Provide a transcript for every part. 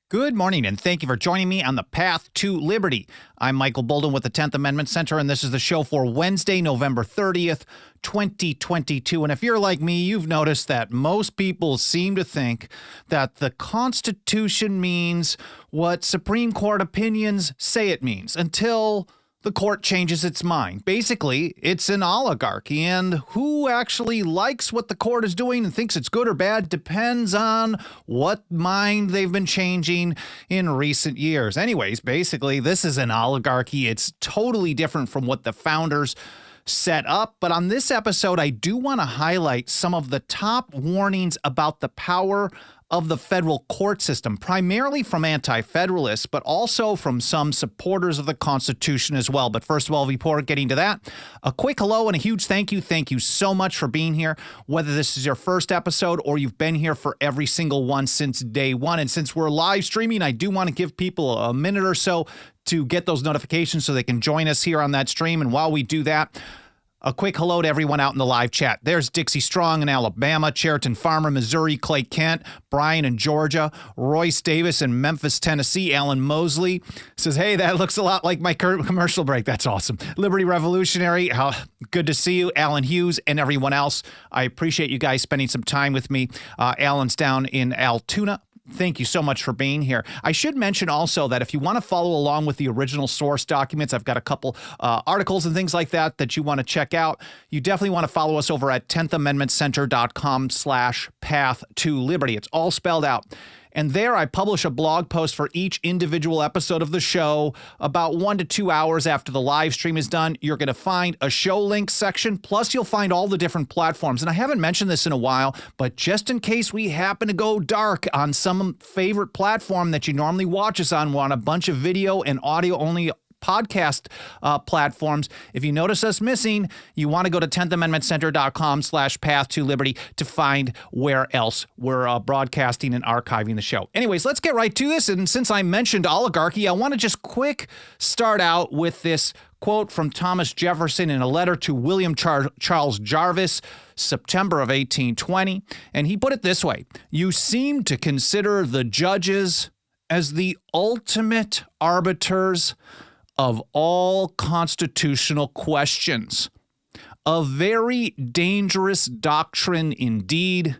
Good morning, and thank you for joining me on the Path to Liberty. I'm Michael Bolden with the 10th Amendment Center, and this is the show for Wednesday, November 30th, 2022. And if you're like me, you've noticed that most people seem to think that the Constitution means what Supreme Court opinions say it means until the court changes its mind. Basically, it's an oligarchy, and who actually likes what the court is doing and thinks it's good or bad depends on what mind they've been changing in recent years. Anyways, basically, this is an oligarchy. It's totally different from what the founders set up. But on this episode, I do want to highlight some of the top warnings about the power of the federal court system, primarily from anti-federalists, but also from some supporters of the Constitution as well. But first of all, before getting to that, a quick hello and a huge thank you. Thank you so much for being here, whether this is your first episode or you've been here for every single one since day one. And since we're live streaming, I do want to give people a minute or so to get those notifications so they can join us here on that stream. And while we do that, a quick hello to everyone out in the live chat. There's Dixie Strong in Alabama, Cheriton Farmer, Missouri, Clay Kent, Brian in Georgia, Royce Davis in Memphis, Tennessee, Alan Mosley says, hey, that looks a lot like my commercial break. That's awesome. Liberty Revolutionary, good to see you. Alan Hughes and everyone else. I appreciate you guys spending some time with me. Alan's down in Altoona. Thank you so much for being here. I should mention also that if you want to follow along with the original source documents, I've got a couple articles and things like that you want to check out. You definitely want to follow us over at 10thamendmentcenter.com/path to liberty. It's all spelled out. And there I publish a blog post for each individual episode of the show about 1 to 2 hours after the live stream is done. You're going to find a show links section, plus you'll find all the different platforms. And I haven't mentioned this in a while, but just in case we happen to go dark on some favorite platform that you normally watch us on, we're on a bunch of video and audio only podcast platforms. If you notice us missing, you want to go to 10thamendmentcenter.com/path to liberty to find where else we're broadcasting and archiving the show. Anyways, let's get right to this. And since I mentioned oligarchy, I want to just quick start out with this quote from Thomas Jefferson in a letter to William Charles Jarvis, September of 1820. And he put it this way: you seem to consider the judges as the ultimate arbiters of all constitutional questions. A very dangerous doctrine indeed,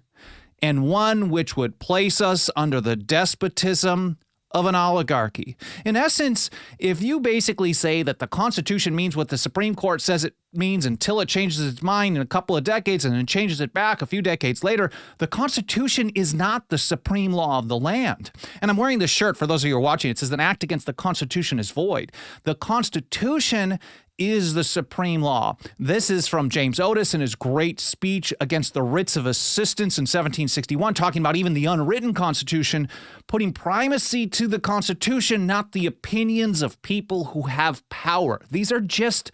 and one which would place us under the despotism of an oligarchy. In essence, if you basically say that the Constitution means what the Supreme Court says it means until it changes its mind in a couple of decades and then changes it back a few decades later, the Constitution is not the supreme law of the land. And I'm wearing this shirt for those of you who are watching. It says an act against the Constitution is void. The Constitution is the supreme law. This is from James Otis in his great speech against the writs of assistance in 1761, talking about even the unwritten Constitution, putting primacy to the Constitution, not the opinions of people who have power. These are just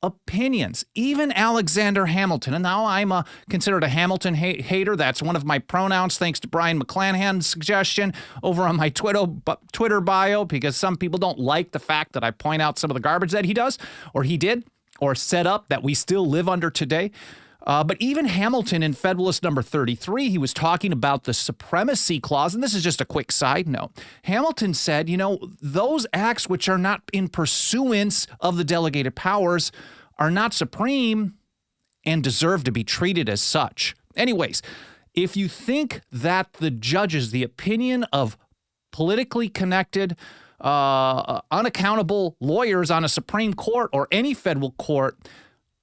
opinions. Even Alexander Hamilton, and now I'm considered a Hamilton hater. That's one of my pronouns, thanks to Brian McClanahan's suggestion over on my Twitter bio, because some people don't like the fact that I point out some of the garbage that he does, or he did, or set up that we still live under today. But even Hamilton in Federalist number 33, he was talking about the supremacy clause. And this is just a quick side note. Hamilton said, those acts which are not in pursuance of the delegated powers are not supreme and deserve to be treated as such. Anyways, if you think that the judges, the opinion of politically connected, unaccountable lawyers on a Supreme Court or any federal court,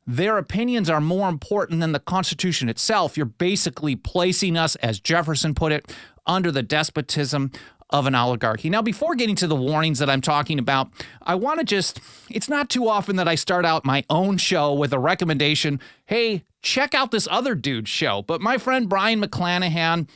their opinions are more important than the Constitution itself, you're basically placing us, as Jefferson put it, under the despotism of an oligarchy. Now, before getting to the warnings that I'm talking about, I want to it's not too often that I start out my own show with a recommendation. Hey, check out this other dude's show. But my friend Brian McClanahan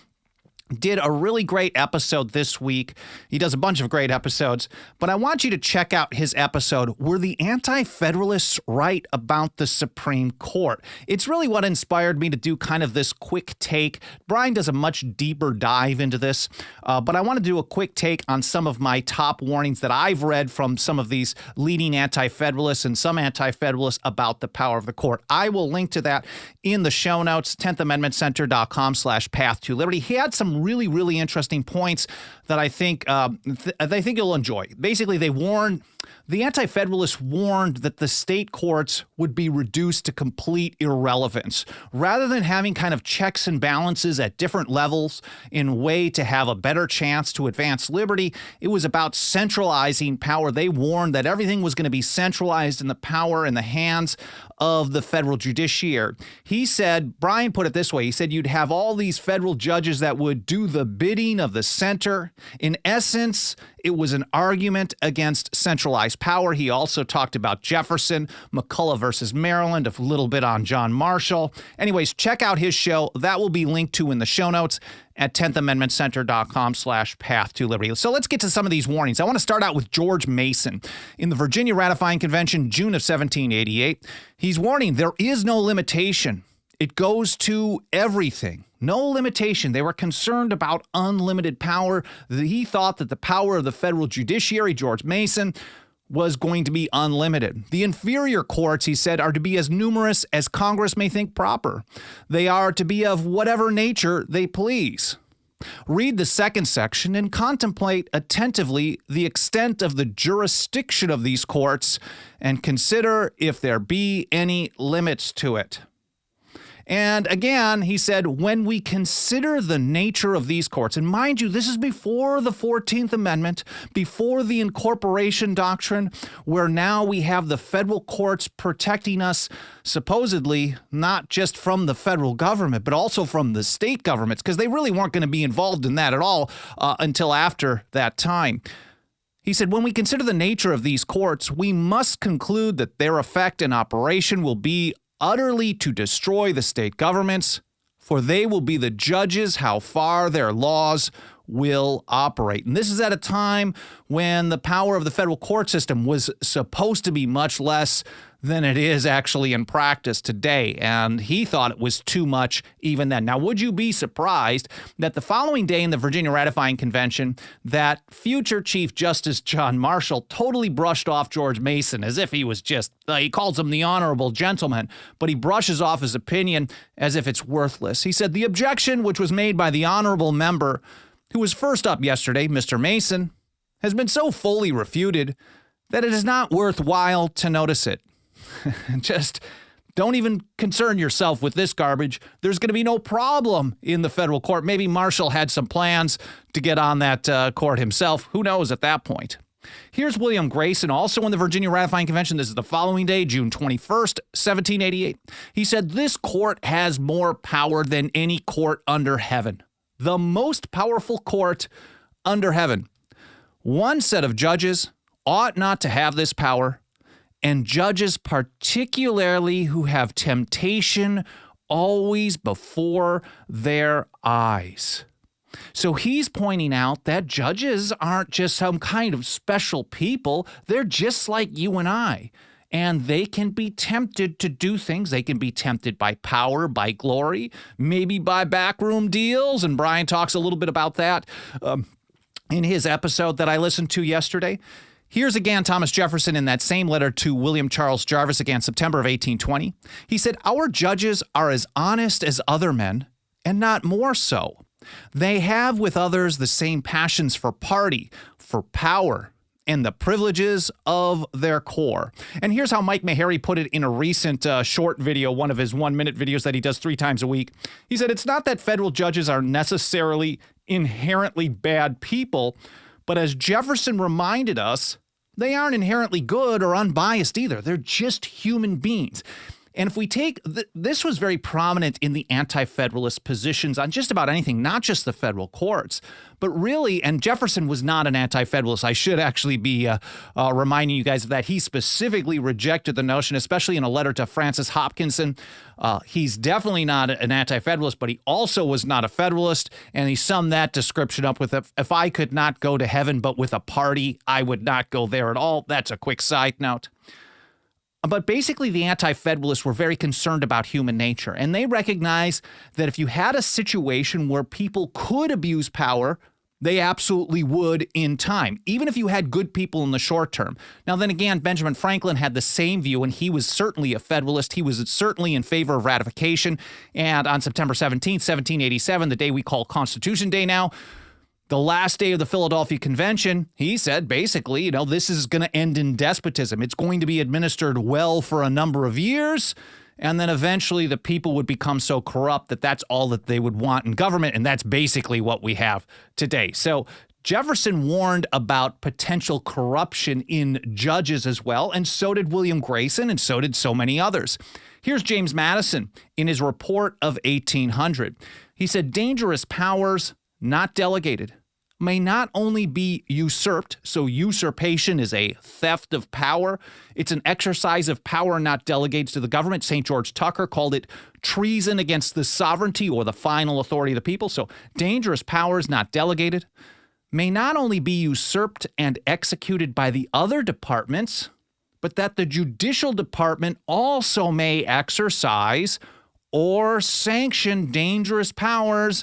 did a really great episode this week. He does a bunch of great episodes, but I want you to check out his episode, Were the Anti-Federalists Right About the Supreme Court? It's really what inspired me to do kind of this quick take. Brian does a much deeper dive into this, but I want to do a quick take on some of my top warnings that I've read from some of these leading anti-federalists and some anti-federalists about the power of the court. I will link to that in the show notes, 10thamendmentcenter.com/path to liberty. He had some really, really interesting points that I think you'll enjoy. Basically, the Anti-Federalists warned that the state courts would be reduced to complete irrelevance. Rather than having kind of checks and balances at different levels in a way to have a better chance to advance liberty, it was about centralizing power. They warned that everything was going to be centralized in the power in the hands of the federal judiciary. He said, Brian put it this way, he said you'd have all these federal judges that would do the bidding of the center. In essence, it was an argument against centralized power. He also talked about Jefferson, McCulloch versus Maryland, a little bit on John Marshall. Anyways, check out his show. That will be linked to in the show notes at 10thamendmentcenter.com/path to liberty. So let's get to some of these warnings. I want to start out with George Mason. In the Virginia Ratifying Convention, June of 1788, he's warning there is no limitation. It goes to everything. No limitation. They were concerned about unlimited power. He thought that the power of the federal judiciary, George Mason, was going to be unlimited. The inferior courts, he said, are to be as numerous as Congress may think proper. They are to be of whatever nature they please. Read the second section and contemplate attentively the extent of the jurisdiction of these courts and consider if there be any limits to it. And again, he said, when we consider the nature of these courts, and mind you, this is before the 14th Amendment, before the incorporation doctrine, where now we have the federal courts protecting us, supposedly, not just from the federal government, but also from the state governments, because they really weren't going to be involved in that at all until after that time. He said, when we consider the nature of these courts, we must conclude that their effect and operation will be utterly to destroy the state governments, for they will be the judges how far their laws will operate. And this is at a time when the power of the federal court system was supposed to be much less than it is actually in practice today. And he thought it was too much even then. Now, would you be surprised that the following day in the Virginia Ratifying Convention, that future Chief Justice John Marshall totally brushed off George Mason as if he was just, he calls him the honorable gentleman, but he brushes off his opinion as if it's worthless. He said, the objection which was made by the honorable member who was first up yesterday, Mr. Mason, has been so fully refuted that it is not worthwhile to notice it. Just don't even concern yourself with this garbage. There's going to be no problem in the federal court. Maybe Marshall had some plans to get on that court himself. Who knows at that point? Here's William Grayson, also in the Virginia Ratifying Convention. This is the following day, June 21st, 1788. He said, this court has more power than any court under heaven. The most powerful court under heaven. One set of judges ought not to have this power, and judges particularly who have temptation always before their eyes. So he's pointing out that judges aren't just some kind of special people. They're just like you and I. And they can be tempted to do things. They can be tempted by power, by glory, maybe by backroom deals. And Brian talks a little bit about that in his episode that I listened to yesterday. Here's again Thomas Jefferson in that same letter to William Charles Jarvis, again, September of 1820. He said, our judges are as honest as other men, and not more so. They have with others the same passions for party, for power, and the privileges of their corps. And here's how Mike Meharry put it in a recent short video, one of his 1-minute videos that he does 3 times a week. He said, it's not that federal judges are necessarily inherently bad people, but as Jefferson reminded us, they aren't inherently good or unbiased either. They're just human beings. And if we take this was very prominent in the anti-federalist positions on just about anything, not just the federal courts, but really, and Jefferson was not an anti-federalist. I should actually be reminding you guys of that. He specifically rejected the notion, especially in a letter to Francis Hopkinson. He's definitely not an anti-federalist, but he also was not a federalist. And he summed that description up with, if I could not go to heaven but with a party, I would not go there at all. That's a quick side note. But basically, the anti-federalists were very concerned about human nature, and they recognized that if you had a situation where people could abuse power, they absolutely would in time, even if you had good people in the short term. Now, then again, Benjamin Franklin had the same view, and he was certainly a Federalist. He was certainly in favor of ratification. And on September 17th, 1787, the day we call Constitution Day now, the last day of the Philadelphia Convention, he said, basically, this is going to end in despotism. It's going to be administered well for a number of years, and then eventually the people would become so corrupt that that's all that they would want in government, and that's basically what we have today. So Jefferson warned about potential corruption in judges as well, and so did William Grayson, and so did so many others. Here's James Madison in his report of 1800. He said, dangerous powers not delegated may not only be usurped, so usurpation is a theft of power. It's an exercise of power not delegated to the government. St. George Tucker called it treason against the sovereignty or the final authority of the people. So dangerous powers not delegated may not only be usurped and executed by the other departments, but that the judicial department also may exercise or sanction dangerous powers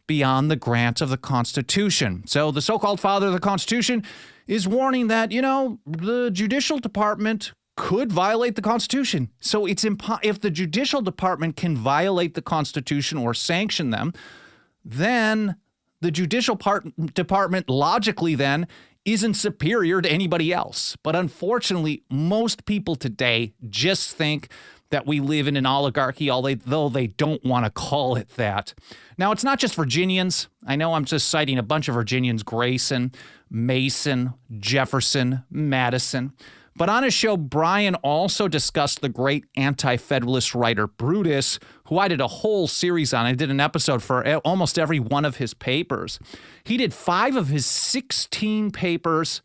beyond the grant of the Constitution. So the so-called father of the Constitution is warning that, the judicial department could violate the Constitution. So it's if the judicial department can violate the Constitution or sanction them, then the judicial department logically then isn't superior to anybody else. But unfortunately, most people today just think that we live in an oligarchy, although they don't want to call it that. Now, it's not just Virginians. I know I'm just citing a bunch of Virginians, Grayson, Mason, Jefferson, Madison. But on his show, Brian also discussed the great anti-federalist writer Brutus, who I did a whole series on. I did an episode for almost every one of his papers. He did 5 of his 16 papers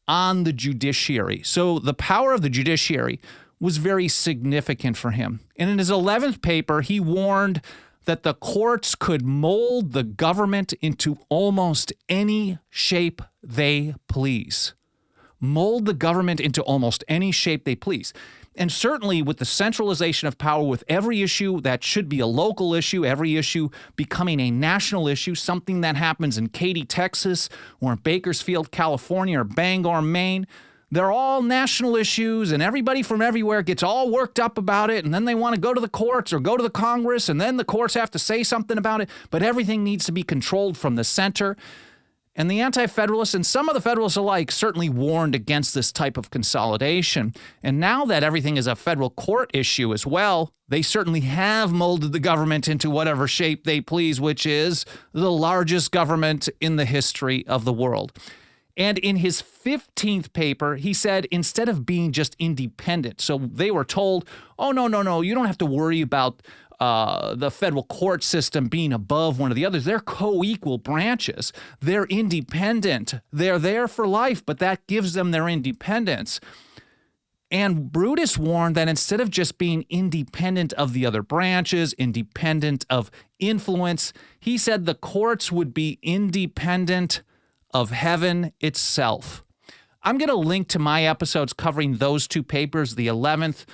on the judiciary. So the power of the judiciary was very significant for him. And in his 11th paper, he warned that the courts could mold the government into almost any shape they please. Mold the government into almost any shape they please. And certainly with the centralization of power, with every issue that should be a local issue, every issue becoming a national issue, something that happens in Katy, Texas, or in Bakersfield, California, or Bangor, Maine, they're all national issues, and everybody from everywhere gets all worked up about it, and then they want to go to the courts or go to the Congress, and then the courts have to say something about it, but everything needs to be controlled from the center. And the anti-federalists and some of the federalists alike certainly warned against this type of consolidation. And now that everything is a federal court issue as well, they certainly have molded the government into whatever shape they please, which is the largest government in the history of the world. And in his 15th paper, he said, instead of being just independent, so they were told, oh, no, you don't have to worry about the federal court system being above one of the others. They're co-equal branches. They're independent. They're there for life, but that gives them their independence. And Brutus warned that instead of just being independent of the other branches, independent of influence, he said the courts would be independent of heaven itself. I'm going to link to my episodes covering those 2 papers, the 11th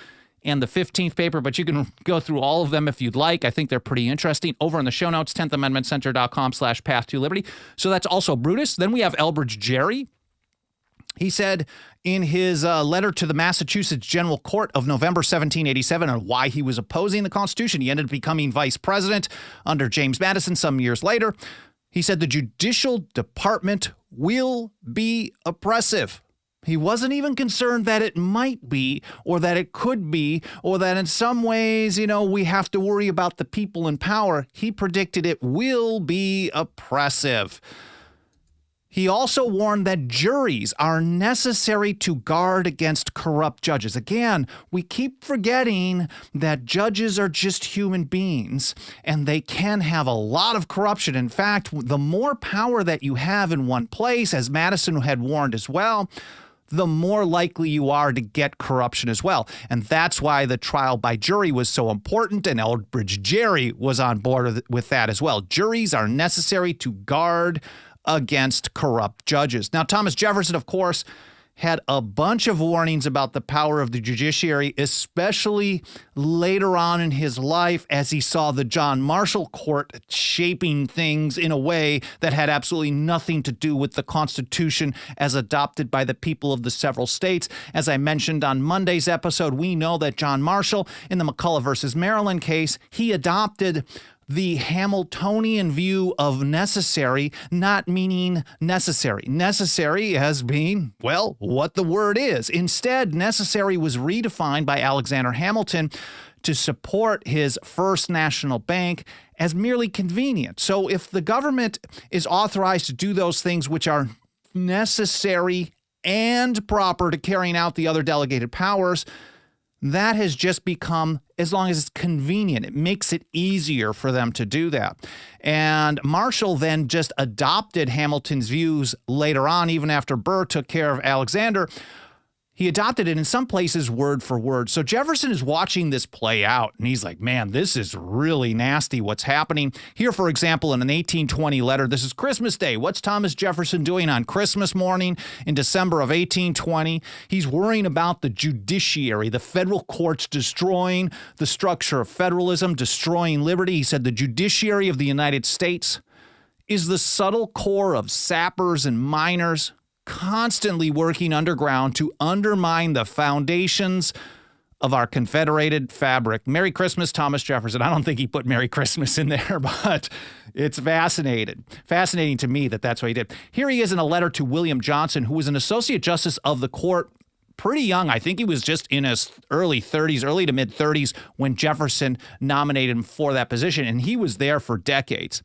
and the 15th paper, but you can go through all of them if you'd like. I think they're pretty interesting. Over in the show notes, 10thamendmentcenter.com/path2liberty. So that's also Brutus. Then we have Elbridge Gerry. He said in his letter to the Massachusetts General Court of November 1787 on why he was opposing the Constitution. He ended up becoming vice president under James Madison some years later. He said the judicial department will be oppressive. He wasn't even concerned that it might be, or that it could be, or that in some ways, we have to worry about the people in power. He predicted it will be oppressive. He also warned that juries are necessary to guard against corrupt judges. Again, we keep forgetting that judges are just human beings and they can have a lot of corruption. In fact, the more power that you have in one place, as Madison had warned as well, the more likely you are to get corruption as well. And that's why the trial by jury was so important, and Elbridge Gerry was on board with that as well. Juries are necessary to guard against corrupt judges. Now, Thomas Jefferson, of course, had a bunch of warnings about the power of the judiciary, especially later on in his life as he saw the John Marshall Court shaping things in a way that had absolutely nothing to do with the Constitution as adopted by the people of the several states. As I mentioned on Monday's episode, we know that John Marshall, in the McCulloch versus Maryland case, he adopted the Hamiltonian view of necessary, not meaning necessary. Necessary as being, well, what the word is. Instead, necessary was redefined by Alexander Hamilton to support his First National Bank as merely convenient. So if the government is authorized to do those things which are necessary and proper to carrying out the other delegated powers, that has just become, as long as it's convenient, it makes it easier for them to do that. And Marshall then just adopted Hamilton's views later on, even after Burr took care of Alexander. He adopted it in some places word for word. So Jefferson is watching this play out, and he's like, man, this is really nasty what's happening. Here, for example, in an 1820 letter, this is Christmas Day. What's Thomas Jefferson doing on Christmas morning in December of 1820? He's worrying about the judiciary, the federal courts destroying the structure of federalism, destroying liberty. He said the judiciary of the United States is the subtle core of sappers and miners, constantly working underground to undermine the foundations of our confederated fabric. Merry Christmas, Thomas Jefferson. I don't think he put Merry Christmas in there, but it's fascinating to me that that's what he did. Here he is in a letter to William Johnson, who was an associate justice of the court, pretty young. I think he was just in his early to mid 30s when Jefferson nominated him for that position, and he was there for decades.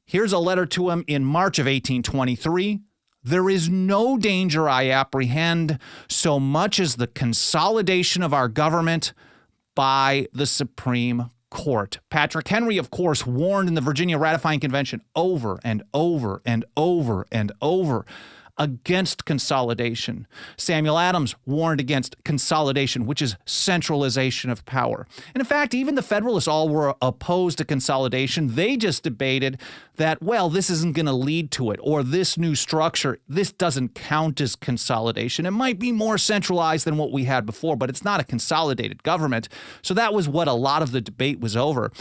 Here's a letter to him in March of 1823. There is no danger I apprehend so much as the consolidation of our government by the Supreme Court. Patrick Henry, of course, warned in the Virginia Ratifying Convention over and over and over and over against consolidation. Samuel Adams warned against consolidation, which is centralization of power. And in fact, even the Federalists all were opposed to consolidation. They just debated that, well, this isn't going to lead to it, or this new structure, this doesn't count as consolidation. It might be more centralized than what we had before, but it's not a consolidated government. So that was what a lot of the debate was over.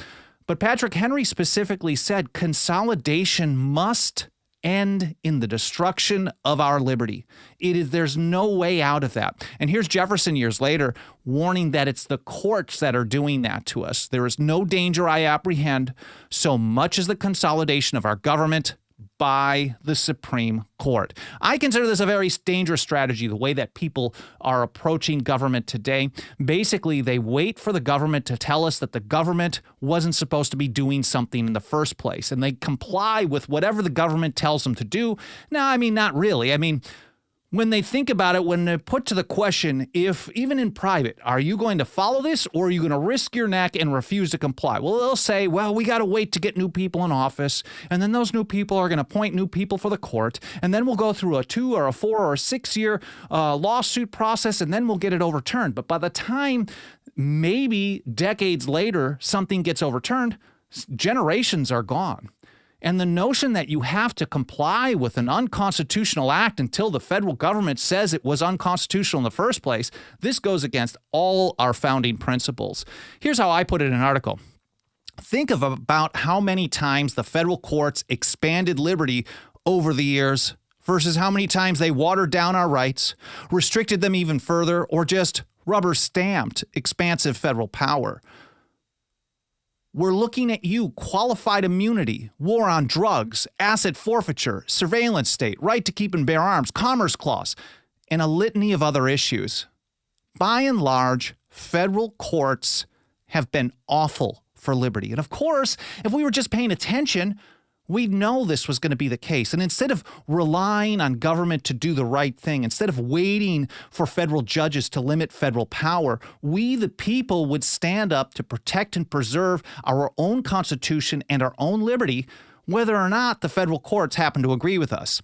But Patrick Henry specifically said consolidation must end in the destruction of our liberty. There's no way out of that. And here's Jefferson years later warning that it's the courts that are doing that to us. There is no danger I apprehend so much as the consolidation of our government by the Supreme Court. I consider this a very dangerous strategy, the way that people are approaching government today. Basically, they wait for the government to tell us that the government wasn't supposed to be doing something in the first place, and they comply with whatever the government tells them to do. Now, I mean, not really. I mean, when they think about it, when they put to the question, if even in private, are you going to follow this or are you going to risk your neck and refuse to comply? Well, they'll say, well, we got to wait to get new people in office. And then those new people are going to appoint new people for the court. And then we'll go through a 2 or a 4 or a 6 year lawsuit process, and then we'll get it overturned. But by the time maybe decades later something gets overturned, generations are gone. And the notion that you have to comply with an unconstitutional act until the federal government says it was unconstitutional in the first place, this goes against all our founding principles. Here's how I put it in an article. Think of about how many times the federal courts expanded liberty over the years versus how many times they watered down our rights, restricted them even further, or just rubber-stamped expansive federal power. We're looking at you, qualified immunity, war on drugs, asset forfeiture, surveillance state, right to keep and bear arms, commerce clause, and a litany of other issues. By and large, federal courts have been awful for liberty. And of course, if we were just paying attention, We know this was going to be the case. And instead of relying on government to do the right thing, instead of waiting for federal judges to limit federal power, we, the people, would stand up to protect and preserve our own Constitution and our own liberty, whether or not the federal courts happen to agree with us.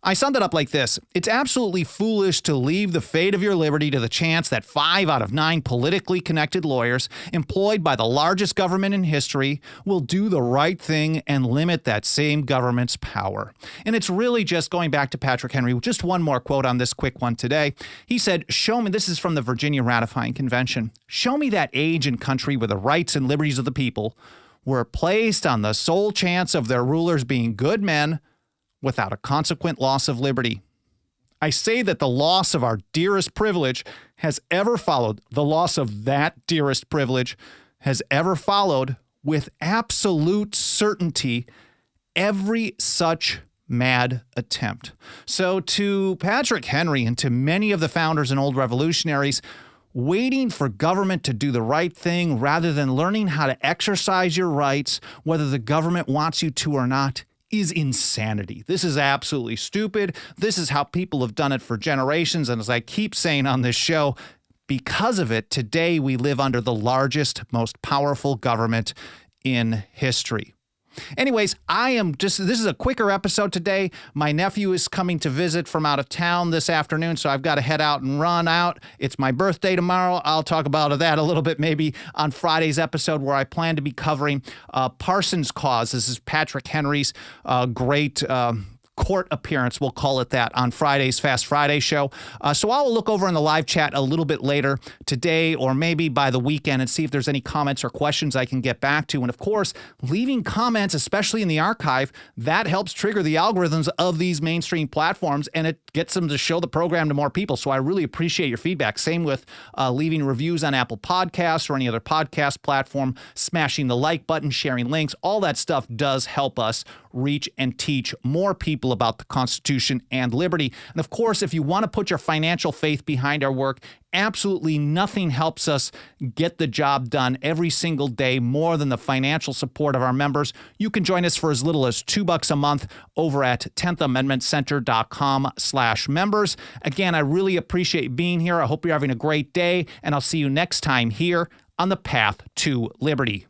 I summed it up like this. It's absolutely foolish to leave the fate of your liberty to the chance that 5 out of 9 politically connected lawyers employed by the largest government in history will do the right thing and limit that same government's power. And it's really just going back to Patrick Henry. Just one more quote on this quick one today. He said, "Show me," this is from the Virginia Ratifying Convention, "show me that age and country where the rights and liberties of the people were placed on the sole chance of their rulers being good men without a consequent loss of liberty. I say that the loss of our dearest privilege has ever followed, the loss of that dearest privilege has ever followed with absolute certainty every such mad attempt." So to Patrick Henry and to many of the founders and old revolutionaries, waiting for government to do the right thing rather than learning how to exercise your rights, whether the government wants you to or not, is insanity. This is absolutely stupid. This is how people have done it for generations. And as I keep saying on this show, because of it, today we live under the largest, most powerful government in history. Anyways, this is a quicker episode today. My nephew is coming to visit from out of town this afternoon, so I've got to head out and run out. It's my birthday tomorrow. I'll talk about that a little bit maybe on Friday's episode, where I plan to be covering Parsons' cause. This is Patrick Henry's great court appearance, we'll call it that, on Friday's Fast Friday show. So I'll look over in the live chat a little bit later today or maybe by the weekend and see if there's any comments or questions I can get back to. And of course, leaving comments, especially in the archive, that helps trigger the algorithms of these mainstream platforms, and it gets them to show the program to more people. So I really appreciate your feedback. Same with leaving reviews on Apple Podcasts or any other podcast platform, smashing the like button, sharing links. All that stuff does help us reach and teach more people about the Constitution and liberty. And of course, if you want to put your financial faith behind our work, absolutely nothing helps us get the job done every single day more than the financial support of our members. You can join us for as little as $2 a month over at 10thamendmentcenter.com/members. Again, I really appreciate being here. I hope you're having a great day, and I'll see you next time here on the Path to Liberty.